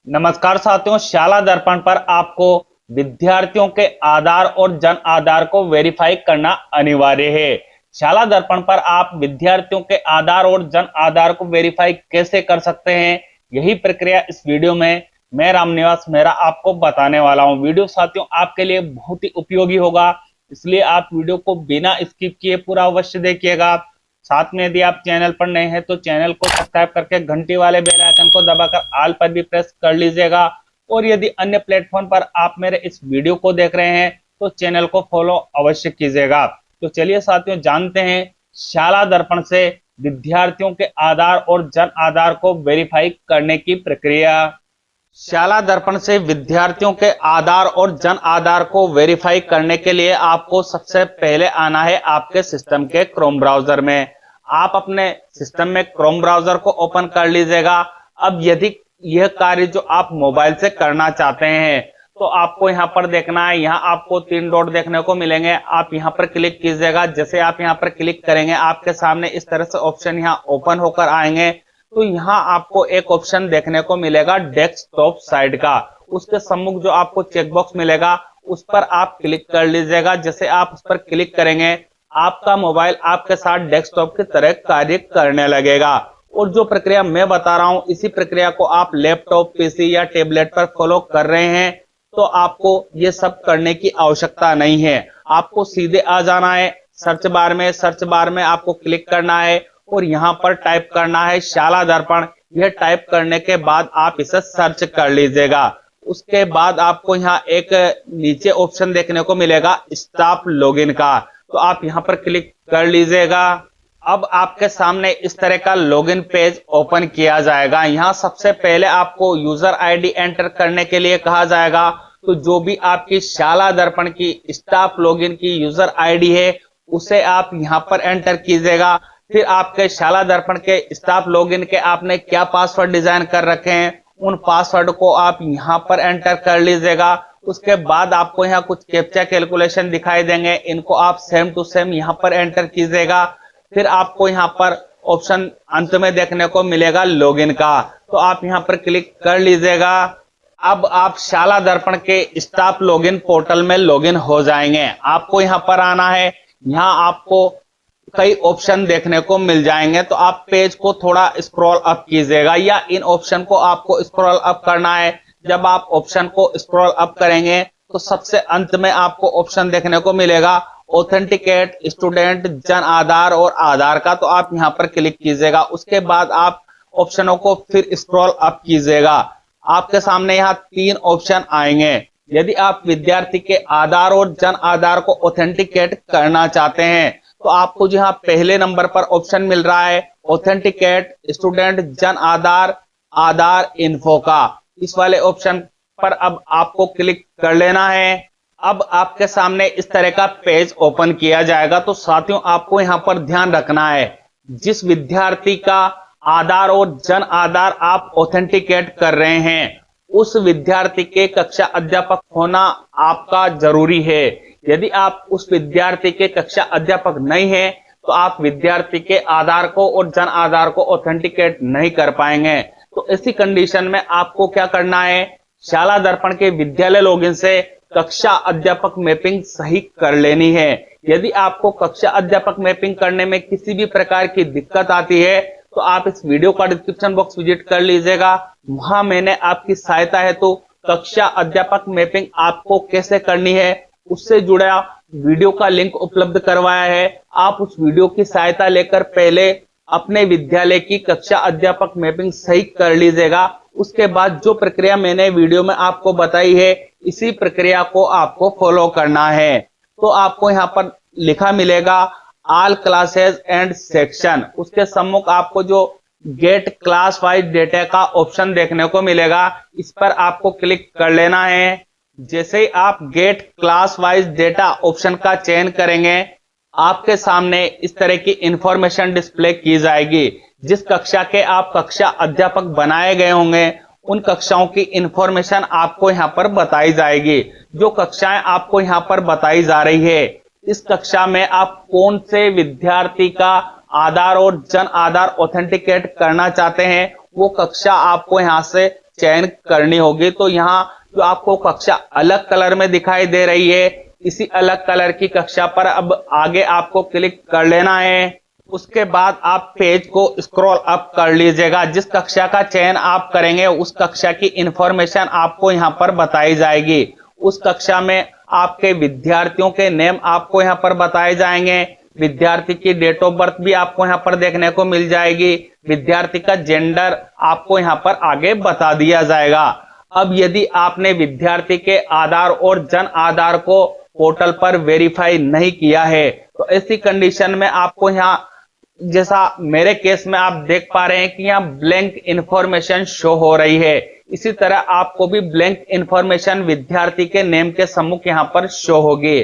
नमस्कार साथियों, शाला दर्पण पर आपको विद्यार्थियों के आधार और जन आधार को वेरीफाई करना अनिवार्य है। शाला दर्पण पर आप विद्यार्थियों के आधार और जन आधार को वेरीफाई कैसे कर सकते हैं, यही प्रक्रिया इस वीडियो में मैं रामनिवास मेहरा आपको बताने वाला हूं। वीडियो साथियों आपके लिए बहुत ही उपयोगी होगा, इसलिए आप वीडियो को बिना स्किप किए पूरा अवश्य देखिएगा। साथ में यदि आप चैनल पर नए हैं तो चैनल को सब्सक्राइब करके घंटी वाले बेल आइकन को दबाकर ऑल पर भी प्रेस कर लीजिएगा। और यदि अन्य प्लेटफॉर्म पर आप मेरे इस वीडियो को देख रहे हैं तो चैनल को फॉलो अवश्य कीजिएगा। तो चलिए साथियों जानते हैं शाला दर्पण से विद्यार्थियों के आधार और जन आधार को वेरीफाई करने की प्रक्रिया। शाला दर्पण से विद्यार्थियों के आधार और जन आधार को वेरीफाई करने के लिए आपको सबसे पहले आना है आपके सिस्टम के क्रोम ब्राउजर में। आप अपने सिस्टम में क्रोम ब्राउजर को ओपन कर लीजिएगा। अब यदि यह कार्य जो आप मोबाइल से करना चाहते हैं तो आपको यहाँ पर देखना है, यहाँ आपको 3 डॉट देखने को मिलेंगे। आप यहाँ पर क्लिक कीजिएगा। जैसे आप यहाँ पर क्लिक करेंगे आपके सामने इस तरह से ऑप्शन यहाँ ओपन होकर आएंगे। तो यहाँ आपको एक ऑप्शन देखने को मिलेगा डेस्कटॉप साइड का। उसके सम्मुख जो आपको चेकबॉक्स मिलेगा उस पर आप क्लिक कर लीजिएगा। जैसे आप उस पर क्लिक करेंगे आपका मोबाइल आपके साथ डेस्कटॉप की तरह कार्य करने लगेगा। और जो प्रक्रिया मैं बता रहा हूं इसी प्रक्रिया को आप लैपटॉप, पीसी या टेबलेट पर फॉलो कर रहे हैं तो आपको ये सब करने की आवश्यकता नहीं है। आपको सीधे आ जाना है सर्च बार में आपको क्लिक करना है और यहाँ पर टाइप करना है शाला दर्पण। यह टाइप करने के बाद आप इसे सर्च कर लीजिएगा। उसके बाद आपको यहाँ एक नीचे ऑप्शन देखने को मिलेगा स्टाफ लॉगिन का, तो आप यहाँ पर क्लिक कर लीजिएगा। अब आपके सामने इस तरह का लॉगिन पेज ओपन किया जाएगा। यहाँ सबसे पहले आपको यूजर आईडी एंटर करने के लिए कहा जाएगा। तो जो भी आपकी शाला दर्पण की स्टाफ लॉगिन की यूजर आईडी है उसे आप यहाँ पर एंटर कीजिएगा। फिर आपके शाला दर्पण के स्टाफ लॉगिन के आपने क्या पासवर्ड डिजाइन कर रखे हैं उन पासवर्ड को आप यहाँ पर एंटर कर लीजिएगा। उसके बाद आपको यहाँ कुछ कैप्चा कैलकुलेशन दिखाई देंगे, इनको आप सेम टू सेम यहाँ पर एंटर कीजिएगा। फिर आपको यहाँ पर ऑप्शन अंत में देखने को मिलेगा लॉगिन का, तो आप यहाँ पर क्लिक कर लीजिएगा। अब आप शाला दर्पण के स्टाफ लॉगिन पोर्टल में लॉगिन हो जाएंगे। आपको यहाँ पर आना है। यहाँ आपको कई ऑप्शन देखने को मिल जाएंगे, तो आप पेज को थोड़ा स्क्रॉल अप कीजिएगा या इन ऑप्शन को आपको स्क्रॉल अप करना है। जब आप ऑप्शन को स्क्रॉल अप करेंगे तो सबसे अंत में आपको ऑप्शन देखने को मिलेगा ऑथेंटिकेट स्टूडेंट जन आधार और आधार का, तो आप यहाँ पर क्लिक कीजिएगा। उसके बाद आप ऑप्शनों को फिर स्क्रॉल अप कीजिएगा। आपके सामने यहाँ 3 ऑप्शन आएंगे। यदि आप विद्यार्थी के आधार और जन आधार को ऑथेंटिकेट करना चाहते हैं तो आपको जो यहाँ पहले नंबर पर ऑप्शन मिल रहा है authenticate student Jan Aadhaar Aadhaar info का, इस वाले ऑप्शन पर अब आपको क्लिक कर लेना है। अब आपके सामने इस तरह का पेज ओपन किया जाएगा। तो साथियों आपको यहाँ पर ध्यान रखना है, जिस विद्यार्थी का आधार और जन आधार आप ऑथेंटिकेट कर रहे हैं उस विद्यार्थी के कक्षा अध्यापक होना आपका जरूरी है। यदि आप उस विद्यार्थी के कक्षा अध्यापक नहीं है तो आप विद्यार्थी के आधार को और जन आधार को ऑथेंटिकेट नहीं कर पाएंगे। तो ऐसी कंडीशन में आपको क्या करना है, शाला दर्पण के विद्यालय लॉगिन से कक्षा अध्यापक मैपिंग सही कर लेनी है। यदि आपको कक्षा अध्यापक मैपिंग करने में किसी भी प्रकार की दिक्कत आती है तो आप इस वीडियो का डिस्क्रिप्शन बॉक्स विजिट कर लीजिएगा। वहां मैंने आपकी सहायता हेतु कक्षा अध्यापक मैपिंग आपको कैसे करनी है उससे जुड़ा वीडियो का लिंक उपलब्ध करवाया है। आप उस वीडियो की सहायता लेकर पहले अपने विद्यालय की कक्षा अध्यापक मैपिंग सही कर लीजिएगा। उसके बाद जो प्रक्रिया मैंने वीडियो में आपको बताई है इसी प्रक्रिया को आपको फॉलो करना है। तो आपको यहाँ पर लिखा मिलेगा ऑल क्लासेस एंड सेक्शन, उसके सम्मुख आपको जो गेट क्लास वाइज डेटा का ऑप्शन देखने को मिलेगा, इस पर आपको क्लिक कर लेना है। जैसे ही आप get class wise data option का चयन करेंगे आपके सामने इस तरह की इंफॉर्मेशन डिस्प्ले की जाएगी। जिस कक्षा के आप कक्षा अध्यापक बनाए गए होंगे उन कक्षाओं की इंफॉर्मेशन आपको यहाँ पर बताई जाएगी। जो कक्षाएं आपको यहाँ पर बताई जा रही है इस कक्षा में आप कौन से विद्यार्थी का आधार और जन आधार ऑथेंटिकेट करना चाहते हैं वो कक्षा आपको यहाँ से चयन करनी होगी। तो यहाँ जो आपको कक्षा अलग कलर में दिखाई दे रही है, इसी अलग कलर की कक्षा पर अब आगे आपको क्लिक कर लेना है। उसके बाद आप पेज को स्क्रॉल अप कर लीजिएगा। जिस कक्षा का चयन आप करेंगे उस कक्षा की इंफॉर्मेशन आपको यहाँ पर बताई जाएगी। उस कक्षा में आपके विद्यार्थियों के नेम आपको यहाँ पर बताए जाएंगे। विद्यार्थी की डेट ऑफ बर्थ भी आपको यहाँ पर देखने को मिल जाएगी। विद्यार्थी का जेंडर आपको यहाँ पर आगे बता दिया जाएगा। अब यदि आपने विद्यार्थी के आधार और जन आधार को पोर्टल पर वेरीफाई नहीं किया है, तो ऐसी कंडीशन में आपको यहाँ, जैसा मेरे केस में आप देख पा रहे हैं कि यहाँ ब्लैंक इंफॉर्मेशन शो हो रही है, इसी तरह आपको भी ब्लैंक इंफॉर्मेशन विद्यार्थी के नेम के सम्मुख यहाँ पर शो होगी।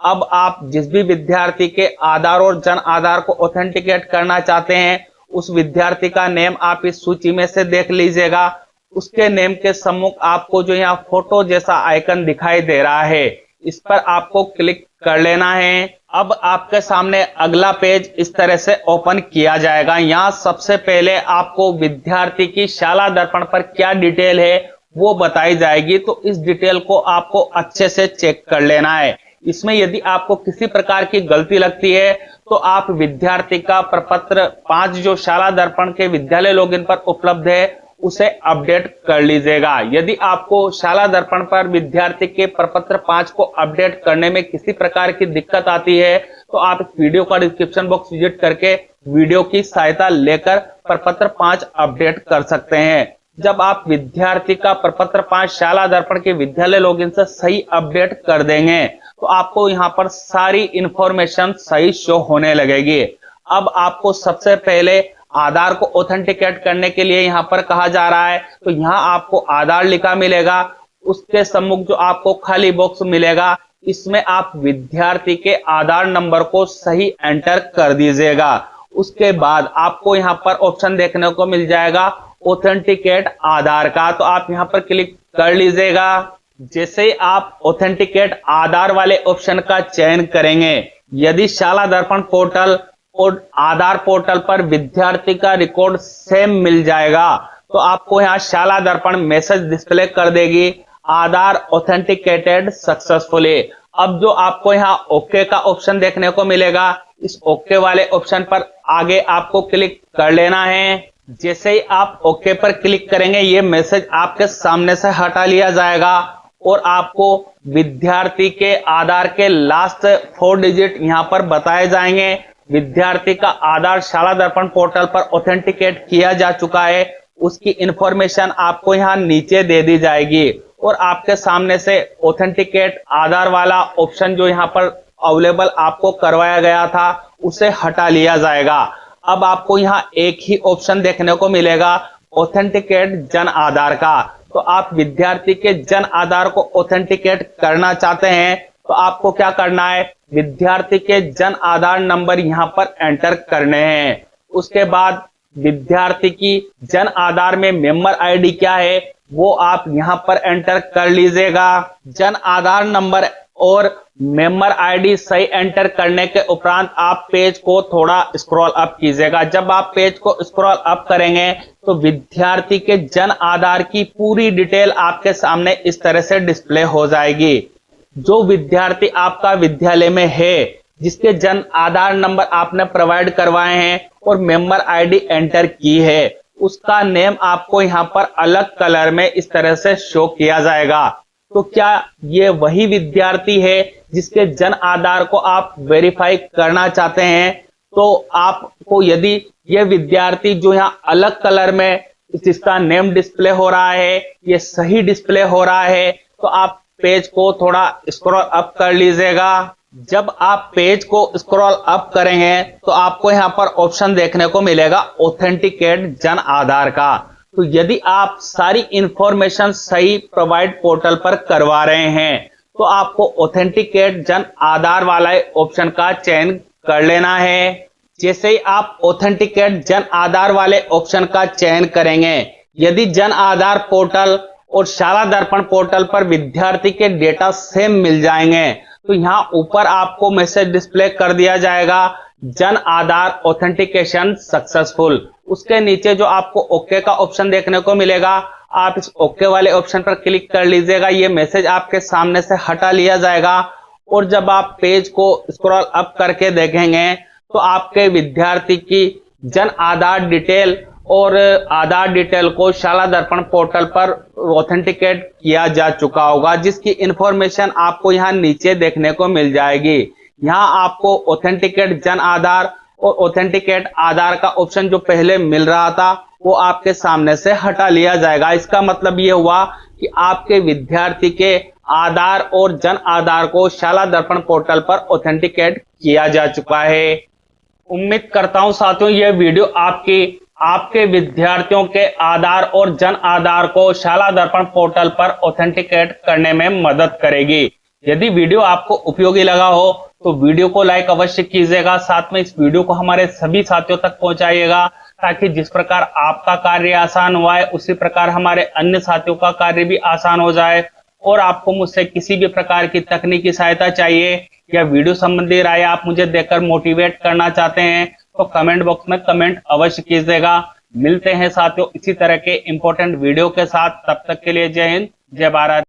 अब आप जिस भी विद्यार्थी के आधार और जन आधार को ऑथेंटिकेट करना चाहते हैं, उस विद्यार्थी का नेम आप इस सूची में से देख लीजिएगा। उसके नेम के सम्मुख आपको जो यहाँ फोटो जैसा आइकन दिखाई दे रहा है, इस पर आपको क्लिक कर लेना है। अब आपके सामने अगला पेज इस तरह से ओपन किया जाएगा। यहाँ सबसे पहले आपको विद्यार्थी की शाला दर्पण पर क्या डिटेल है वो बताई जाएगी, तो इस डिटेल को आपको अच्छे से चेक कर लेना है। इसमें यदि आपको किसी प्रकार की गलती लगती है तो आप विद्यार्थी का प्रपत्र 5 जो शाला दर्पण के विद्यालय लॉगिन पर उपलब्ध है उसे अपडेट कर लीजिएगा। यदि आपको शाला दर्पण पर विद्यार्थी के प्रपत्र 5 को अपडेट करने में किसी प्रकार की दिक्कत आती है तो आप इस वीडियो का डिस्क्रिप्शन बॉक्स विजिट करके वीडियो की सहायता लेकर प्रपत्र 5 अपडेट कर सकते हैं। जब आप विद्यार्थी का प्रपत्र 5 शाला दर्पण के विद्यालय लॉगिन से सही अपडेट कर देंगे तो आपको यहाँ पर सारी इंफॉर्मेशन सही शो होने लगेगी। अब आपको सबसे पहले आधार को ऑथेंटिकेट करने के लिए यहाँ पर कहा जा रहा है, तो यहाँ आपको आधार लिखा मिलेगा। उसके सम्मुख जो आपको खाली बॉक्स मिलेगा, इसमें आप विद्यार्थी के आधार नंबर को सही एंटर कर दीजिएगा। उसके बाद आपको यहाँ पर ऑप्शन देखने को मिल जाएगा ऑथेंटिकेट आधार का, तो आप यहाँ पर क्लिक कर लीजिएगा। जैसे ही आप ऑथेंटिकेट आधार वाले ऑप्शन का चयन करेंगे, यदि शाला दर्पण पोर्टल और आधार पोर्टल पर विद्यार्थी का रिकॉर्ड सेम मिल जाएगा तो आपको यहाँ शाला दर्पण मैसेज डिस्प्ले कर देगी, आधार ऑथेंटिकेटेड सक्सेसफुली। अब जो आपको यहाँ ओके का ऑप्शन देखने को मिलेगा, इस ओके वाले ऑप्शन पर आगे आपको क्लिक कर लेना है। जैसे ही आप ओके पर क्लिक करेंगे, ये मैसेज आपके सामने से हटा लिया जाएगा और आपको विद्यार्थी के आधार के लास्ट 4 डिजिट यहाँ पर बताए जाएंगे। विद्यार्थी का आधार शाला दर्पण पोर्टल पर ऑथेंटिकेट किया जा चुका है, उसकी इंफॉर्मेशन आपको यहाँ नीचे दे दी जाएगी और आपके सामने से ऑथेंटिकेट आधार वाला ऑप्शन जो यहाँ पर अवेलेबल आपको करवाया गया था उसे हटा लिया जाएगा। अब आपको यहाँ एक ही ऑप्शन देखने को मिलेगा ऑथेंटिकेट जन आधार का, तो आप विद्यार्थी के जन आधार को ऑथेंटिकेट करना चाहते हैं तो आपको क्या करना है, विद्यार्थी के जन आधार नंबर यहाँ पर एंटर करने हैं। उसके बाद विद्यार्थी की जन आधार में मेंबर आईडी क्या है वो आप यहाँ पर एंटर कर लीजिएगा। जन आधार नंबर और मेंबर आईडी सही एंटर करने के उपरांत आप पेज को थोड़ा स्क्रॉल अप कीजिएगा। जब आप पेज को स्क्रॉल अप करेंगे तो विद्यार्थी के जन आधार की पूरी डिटेल आपके सामने इस तरह से डिस्प्ले हो जाएगी। जो विद्यार्थी आपका विद्यालय में है, जिसके जन आधार नंबर आपने प्रोवाइड करवाए हैं और मेंबर आईडी एंटर की है, उसका नेम आपको यहाँ पर अलग कलर में इस तरह से शो किया जाएगा। तो क्या ये वही विद्यार्थी है जिसके जन आधार को आप वेरीफाई करना चाहते हैं? तो आपको यदि ये विद्यार्थी जो यहाँ अलग कलर में जिसका नेम डिस्प्ले हो रहा है ये सही डिस्प्ले हो रहा है तो आप पेज को थोड़ा स्क्रॉल अप कर लीजिएगा। जब आप पेज को स्क्रॉल अप करेंगे तो आपको यहाँ पर ऑप्शन देखने को मिलेगा ऑथेंटिकेट जन आधार का। तो यदि आप सारी इंफॉर्मेशन सही प्रोवाइड पोर्टल पर करवा रहे हैं तो आपको ऑथेंटिकेट जन आधार वाला ऑप्शन का चयन कर लेना है। जैसे ही आप ऑथेंटिकेट जन आधार वाले ऑप्शन का चयन करेंगे, यदि जन आधार पोर्टल और शाला दर्पण पोर्टल पर विद्यार्थी के डेटा सेम मिल जाएंगे तो यहाँ ऊपर आपको मैसेज डिस्प्ले कर दिया जाएगा जन आधार ऑथेंटिकेशन सक्सेसफुल। उसके नीचे जो आपको ओके का ऑप्शन देखने को मिलेगा, आप इस ओके वाले ऑप्शन पर क्लिक कर लीजिएगा। ये मैसेज आपके सामने से हटा लिया जाएगा और जब आप पेज को स्क्रॉल अप करके देखेंगे तो आपके विद्यार्थी की जन आधार डिटेल और आधार डिटेल को शाला दर्पण पोर्टल पर ऑथेंटिकेट किया जा चुका होगा, जिसकी इंफॉर्मेशन आपको यहाँ नीचे देखने को मिल जाएगी। यहाँ आपको ऑथेंटिकेट जन आधार और ऑथेंटिकेट आधार का ऑप्शन जो पहले मिल रहा था वो आपके सामने से हटा लिया जाएगा। इसका मतलब ये हुआ कि आपके विद्यार्थी के आधार और जन आधार को शाला दर्पण पोर्टल पर ऑथेंटिकेट किया जा चुका है। उम्मीद करता हूं साथियों यह वीडियो आपके विद्यार्थियों के आधार और जन आधार को शाला दर्पण पोर्टल पर ऑथेंटिकेट करने में मदद करेगी। यदि वीडियो आपको उपयोगी लगा हो तो वीडियो को लाइक अवश्य कीजिएगा, साथ में इस वीडियो को हमारे सभी साथियों तक पहुंचाइएगा ताकि जिस प्रकार आपका कार्य आसान हुआ है उसी प्रकार हमारे अन्य साथियों का कार्य भी आसान हो जाए। और आपको मुझसे किसी भी प्रकार की तकनीकी सहायता चाहिए या वीडियो संबंधी राय आप मुझे देकर मोटिवेट करना चाहते हैं तो कमेंट बॉक्स में कमेंट अवश्य कीजिएगा। मिलते हैं साथियों इसी तरह के इंपॉर्टेंट वीडियो के साथ, तब तक के लिए जय हिंद जय भारत।